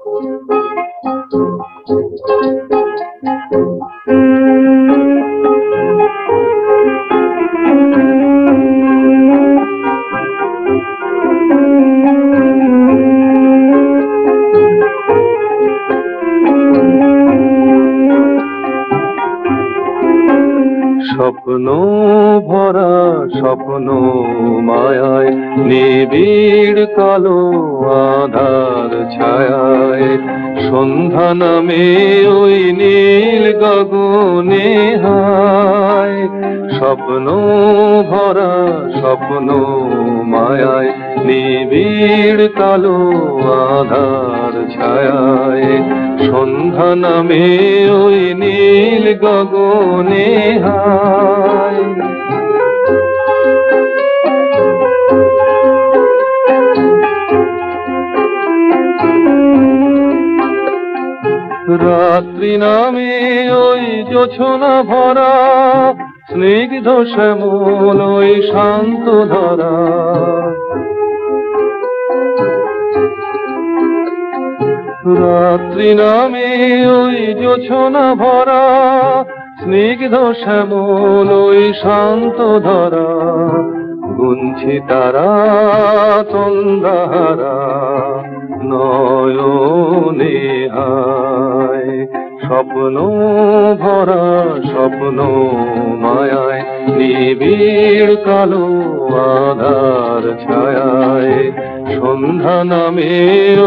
স্বপ্ন ভরা স্বপ্ন মায়ায় নিবিড় কালো আধার ছায়ায় সন্ধ্যা নামে ওই নীল গগনে হায়। স্বপ্ন ভরা স্বপ্ন মায়ায় নিবিড় কালো আধার ছায়ায় সন্ধ্যা নামে ওই নীল গগনে হায়। রাত্রি নামে ওই জোছনা ভরা স্নিগ্ধ শ্যামল ওই শান্ত ধরা রাত্রি নামে ওই জোছনা ভরা স্নিগ্ধ শ্যামল ওই শান্ত ধরা গুনছি তারা তন্দাহারা নয়নে হায়। স্বপ্ন ভরা স্বপ্ন মায়ায় নিবিড় কালো আধার ছায়ায় সন্ধ্যা নামে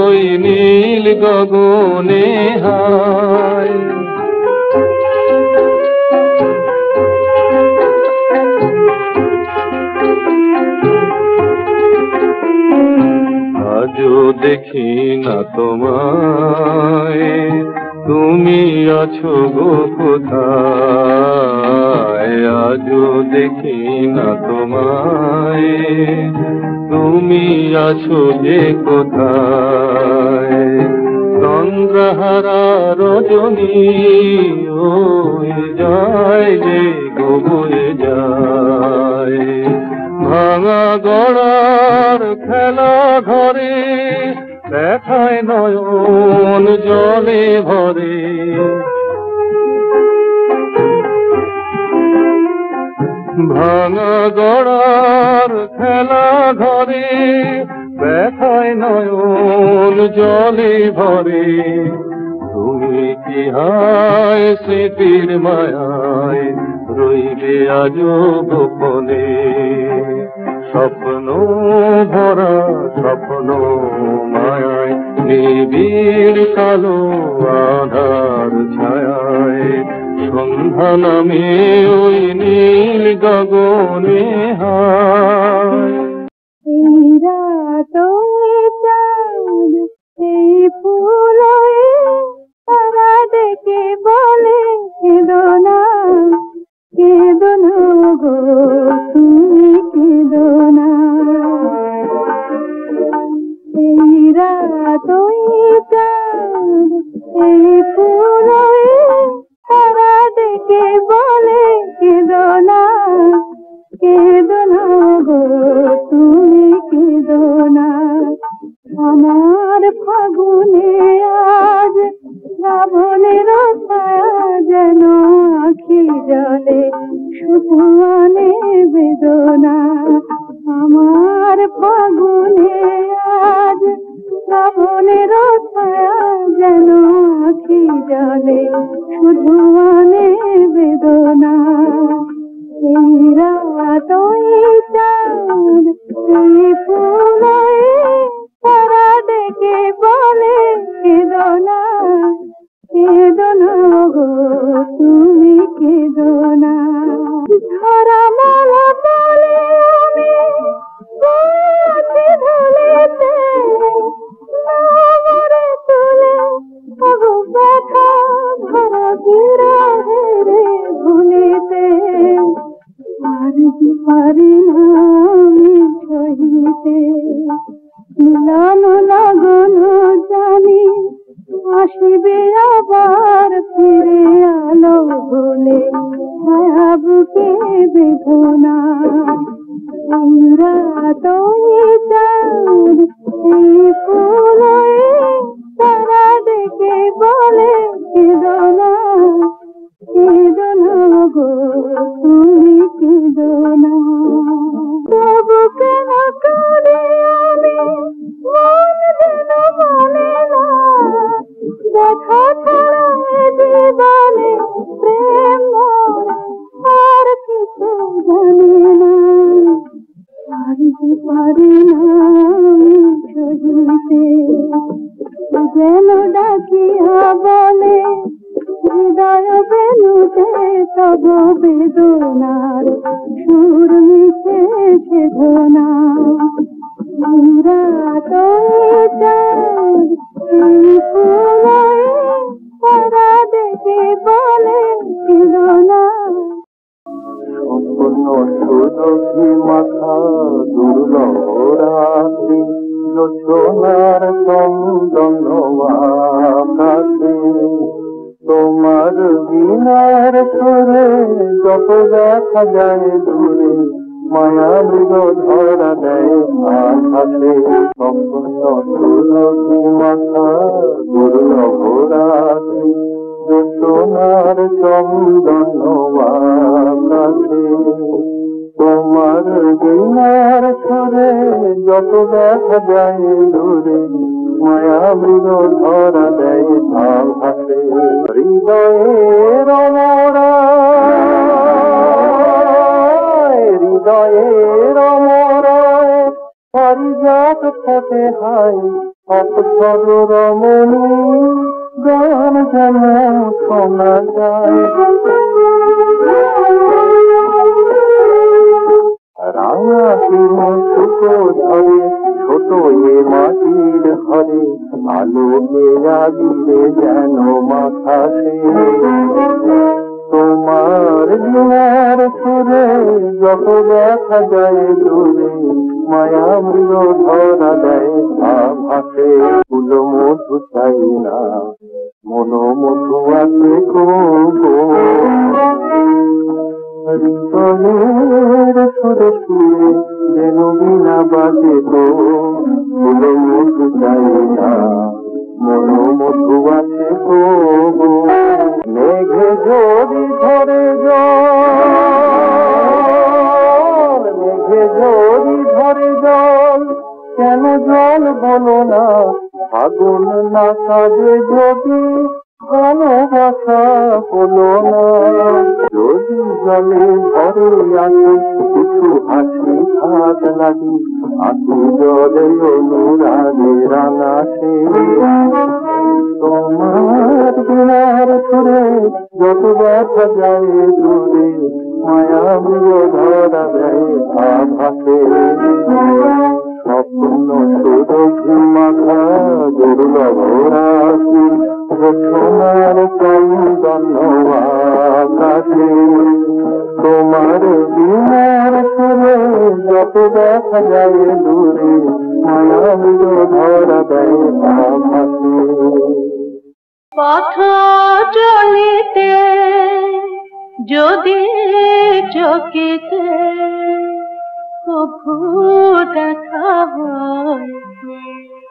ওই নীল গগনে হায়। আজও দেখি না তোমায় তুমি আছো গো কোথায়। আজও দেখি না তোমায় তুমি আছো যে কোথায়। চন্দ্রহারা রজনী ওই যায় যে গবয়ে যায় ভাঙা গড়ার খেলা ঘরে দেখায় নয়ন জলে ভরে। ভাঙা গড়ার খেলা ঘরে দেখায় নয়ন জলে ভরে। তুমি কি হায় স্মৃতির মায়ায় রইবে আজও গোপনে। স্বপ্ন ভরা স্বপ্ন মায়ায় নিবিড় কালো আধার ছায়ায় সন্ধ্যা নামে ওই নীল গগনে হায়। এই রাত চাঁদ এই ফুল তারা ডেকে বলে কেঁদো না কেঁদো না গো তুমি কেঁদো না। এই রাত চাঁদ এই ফুল তারা ডেকে বলে কেঁদো না কেঁদো না গো তুমি কেঁদো না। আমার ফাগুনে আজ শ্রাবণের ছায়া যেন আখি জলে শুধু আনে বেদনা। আমার ফাগুনে আজ শ্রাবণের ছায়া যেন আখি জলে শুধু আনে বেদনা। এই রাত চাঁদ এই ফুল তারা ডেকে বলে কেঁদো না কেঁদো না গো তুমি কেঁদো না। ধরা মালা বলে আমি ধুলেতে মরে তুলে ব্যথা ভরা বিরহে ভুলিতে পারি না আমি সহিতে। মিলন লগন জানি আসিবে আবার ফিরে আলো বলে ছায়া বুকে বেদনা। রাত চাঁদ এই ফুল তারা ব্যথা ছাড়া জীবনে প্রেম আর কিছু জানি না, আর যে পারি না সহিতে, যেন ডাকিয়া বলে হৃদয় বেলুতে তব বেদনার সুর মিশে সেধনা। তারা দেখে বলে ছিল না সম্পূর্ণ সুরভি মাথা দুর্লভ রাত্রি যোছনার চন্দন আকাশে, তোমার বিনার সুরে যত দেখা যায় দূরে মায়া মৃগ ধরা দেয় আকাশে। সম্পূর্ণ সুরভি মাথা দুর্লভ রাত্রি যোছনার চন্দন আকাশে, তোমার বিনার সুরে যত দেখা যায় দূরে মায়া মৃগ ধরা দেয় আকাশে। হৃদয়ের হৃদয়ের মরায় পারিজাত ফোটে হায় অপসর রমণী গান যেন শোনা যায়। রাঙা শুকো ধরে ছোট এ মাটির ঘরে আলোকে আবিরে যেন মাথাসে, তোমার বিনার সুরে যত দেখা যায় দূরে মায়া মৃগ ধরা দেয় আভাসে। ফুল মধু চাই না মন মধু আছে হৃদয়ের সুরে সুরে যেন বিনা বাজে গো। ফুল মধু চাই না মন মধু আছে গো। মেঘে যদি ধরে জল, মেঘে যদি ধরে জল কেন জল বলো না, আগুন না কাজে যদি ভালোবাসা হলো না। যদি জলে ভরে আসে কিছু হাসি হাত লাগে আঁকু জলে অনুরাগের আনাসে, তোমার বিনার সুরে যত দেখা যায় দূরে মায়া মৃগ ধরা দেয় আভাসে। স্বপ্ন সুরভি মাথা দুর্লভ রাত্রি যোছনার চন্দন আকাশে, তোমার বিনার সুরে যত দেখা যায় দূরে মায়া মৃগ ধরা দেয় আভাসে। পথ চলিতে যদি চকিতে প্রভু দেখা হয়,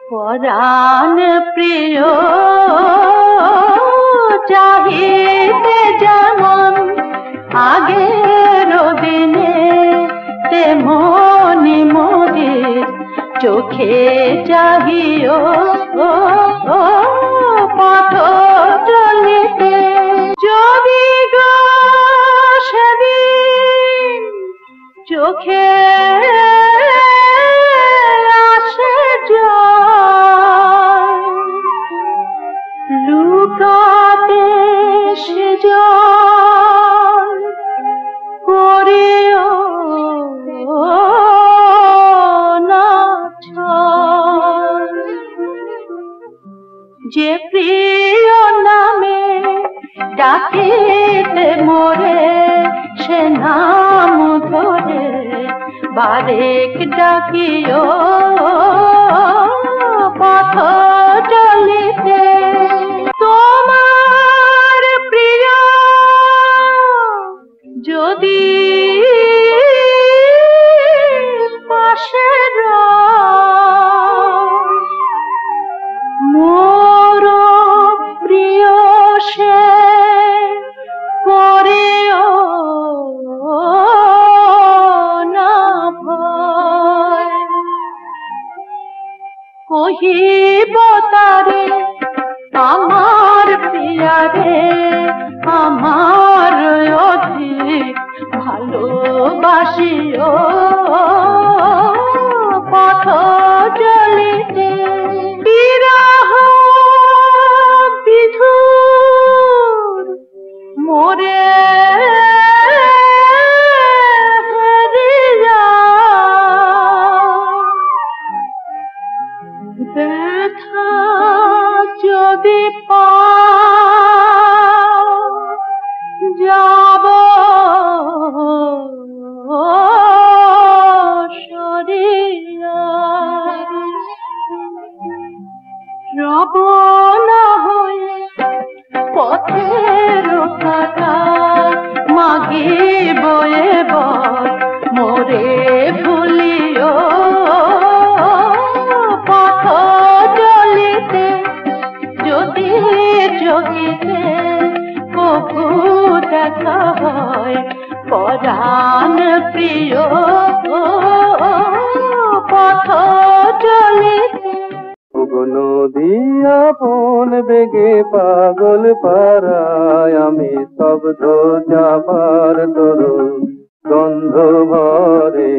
পরাণ প্রিয় চাহিতে যেমন আগের দিনে তেমনি মোদের চোখে চাহিও পথ চলিতে যদি গো সেদিন চোখে আসে যায়, লুকাতে সে যায় করিও না ছাড়। যে প্রিয় নামে ডাকিতে মোরে সে নাম ধরে বারেক ডাকিও পথ চলিতে। তোমার প্রিয় যদি পাশে মোর প্রিয় সে করিও না ভয়, কহিব তারে বাসি ও পথ চলিতে বিরহ বিধুর মোরে ব্যথা যদি যাব সরিয়া রব না হয়ে পথের কাটা মাগি বয়ে মোরে ভুলিও পথ চলিতে যদি চকিতে কবু দেখা হয় পরাণ প্রিয় পথ চলিতে নদী আপন বেগে পাগল পারায় আমি শব্দ যাবার তরু গন্ধ ভরে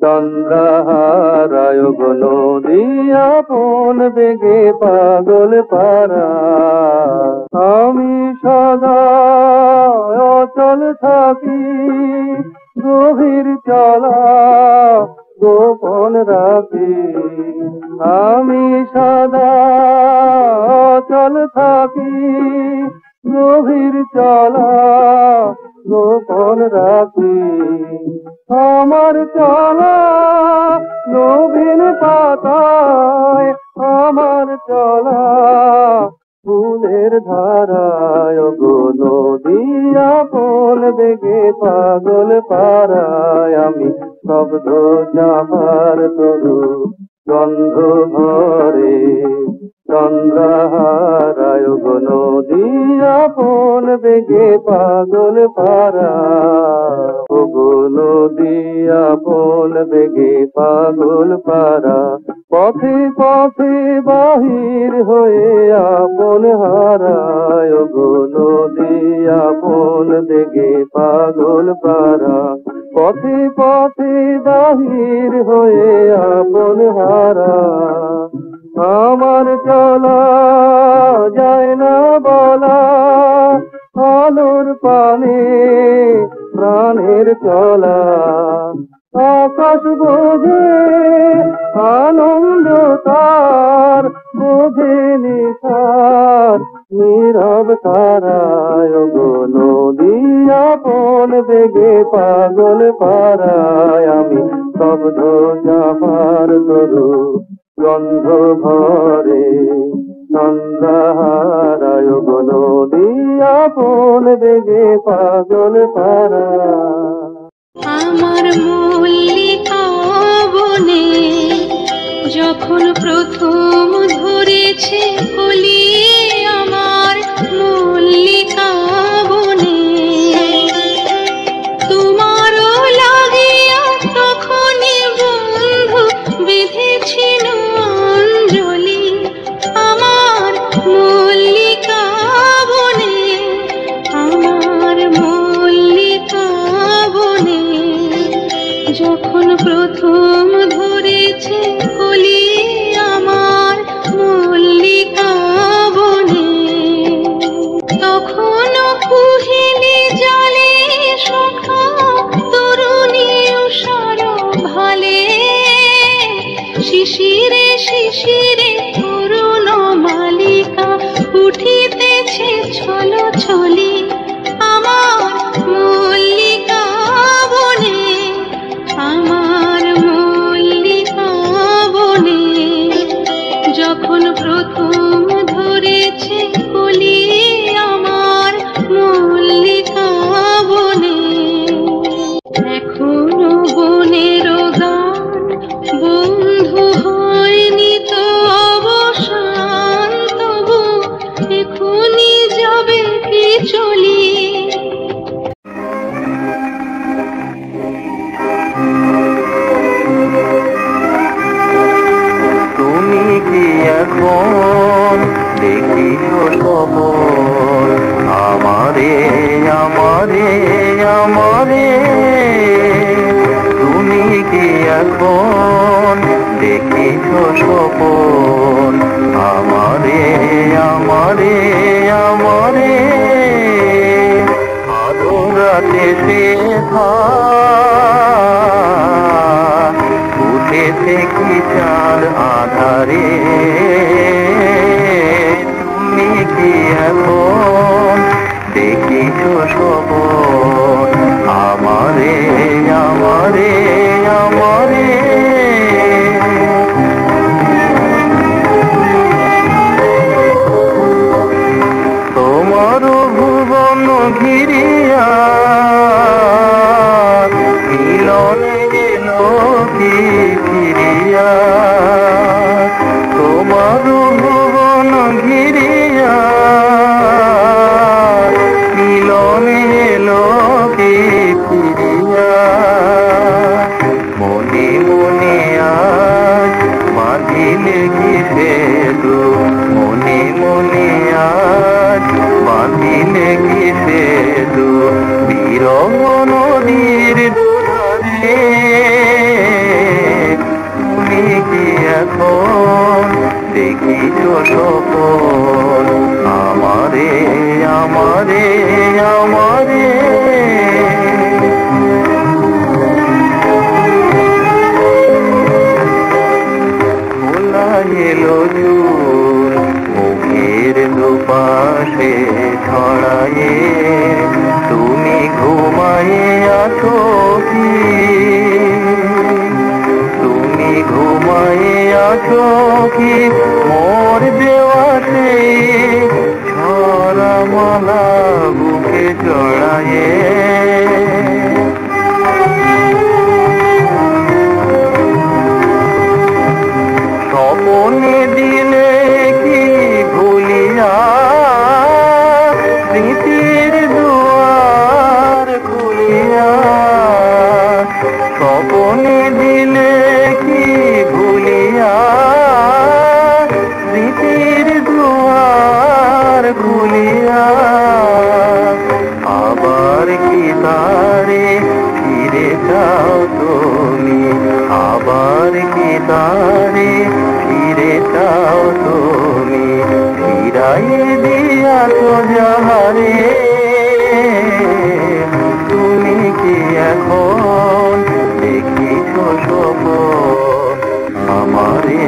চন্দ্রহারায় নদী আপন বেগে পাগল পারায় আমি সদা অচল থাকি গভীর চলা গোপন রাখি আমি সদা অচল থাকি গভীর চলা গোপন রাখি আমার চলা নবীন পাতায় আমার চলা ফুলের ধারায় গো নদী আপন বেগে পাগল পারায় আমি শব্দ যাবার তরু গন্ধ ভরে চন্দ্রহারায় গো নদী আপন বেগে পাগল পারায় গো নদী আপন বেগে পাগল পারা পথে পথে বাহির হয়ে আপন হারায় গো নদী আপন বেগে পাগল পারা পথে পথে বাহির হয়ে আপন হারা আমার চলা যায় না বলা আলোর পানে প্রাণের চলা আকাশ বোঝে আনন্দ তার বোঝে নিশার নীরব তারায় গো নদী আপন বেগে পাগল পারায় আমি শব্দ যাবার তরু গন্ধ ভরে চন্দ্রহারায় গো নদী আপন বেগে পাগল পারায় আমার মল্লিকা বনে যখন প্রথম ধরেছে কলি আমার মল্লিকা বনে তোমারও লাগিয়া তখনই বন্ধু বেঁধেছিল অঞ্জলি আমার মল্লিকা বনে আমার মল্লিকা বনে যখন প্রথম ধরেছে কলি আমার মল্লিকা বনে তখনও কুহেলি জালে সখা তরুণী উষার ভালে শিশিরে শিশিরে তরুণ মালিকা উঠিতেছে ছলো ছলি আমার মল্লিকা বনে আমার মল্লিকা বনে যখন প্রথম ধরেছে কলি আমার মল্লিকা বনে এখনো বনের গান বন্ধু হয়নি তো অবসান তবু এখনই যাবে কি চলি তুমি কি এখন দেখিও খবর আমারে আমারে আমারে এখন দেখিছ স্বপন আমারে আমারে আমারে আদরাতে সে উঠেছে কি চাঁদ আধারে তুমি কি এখন দেখিছ স্বপন আমারে আমারে আমারে তোমার ভুবন ঘিরিয়া মিলনে গেল কি ফিরিয়া তোমার ভুবন ঘিরিয়া মিলনে এলো কি ফিরিয়া মনে মনে আজ বাঁধিলে কি সেতু মনে মনে আজ বাঁধিলে কি সেতু বিরহ নদীর দুধারে তুমি কি এখন দেখিছ স্বপন আমারে আমারে আমারে এলো চুল মুখের দুপাশে ছড়ায়ে তুমি ঘুমায়ে আছো কি তুমি ঘুমায়ে আছো কি মোর দেওয়া সেই ছড়া মালা বুকে চড়ায়ে স্বপনে দিলে কি ভুলিয়া স্মৃতির দুয়ার খুলিয়া স্বপনে দিলে কি ভুলিয়া স্মৃতির দুয়ার খুলিয়া আবার কি তারে ফিরে যাও তুমি আবার কি তারে ফিরে যাও তুমি ফিরাই দিয়া তো যাহারে তুমি কি এখন দেখিছ স্বপন আমারে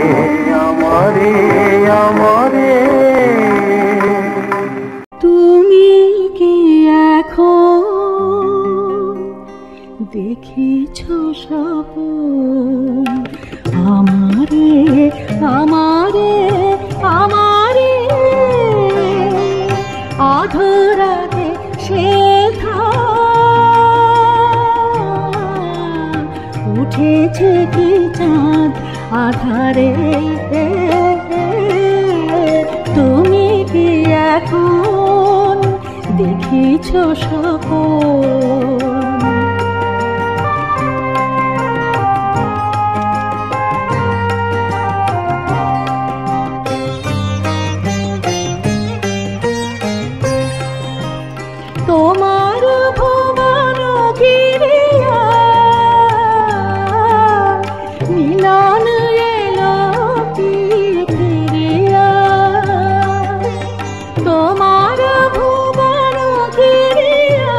আমারে আমারে তুমি কি এখন দেখিছ স্বপন আমারে আমারে আমারে আধরাতে সে উঠেছে কি চাঁদ আধারে তুমি কি এখন দেখিছ স্বপন তোমার ভুবন ঘিরিয়া মিলন এলো কি ফিরিয়া তোমার ভুবন ঘিরিয়া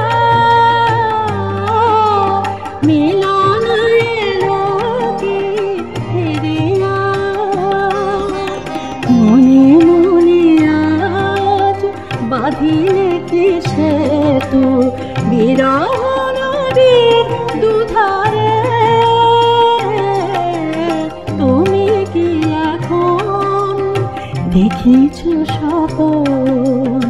মিলন এলো কি ফিরিয়া মনে মনে আজ বাঁধিলে কি সেতু বিরহ নদীর দুধারে তুমি কি এখন দেখিছ স্বপন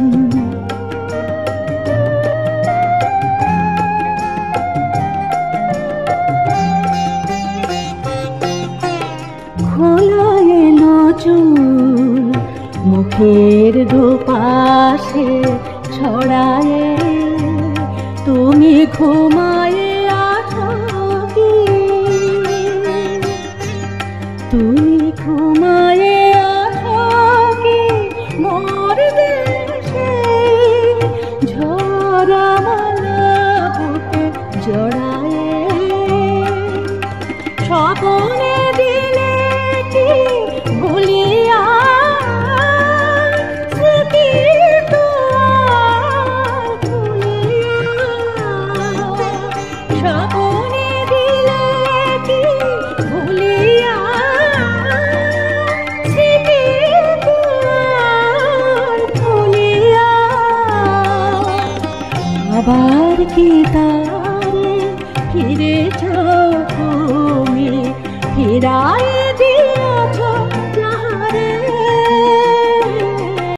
খোলা এলো চুল মুখের দুপাশে ছড়ায়ে তুমি ঘুমায়ে আছো কি তুমি ঘুমায়ে আছো কি মোর দেশে ঝরা মালা বুকে জড়ায়ে সব কি তারে ফিরেছ তুমি ফিরাই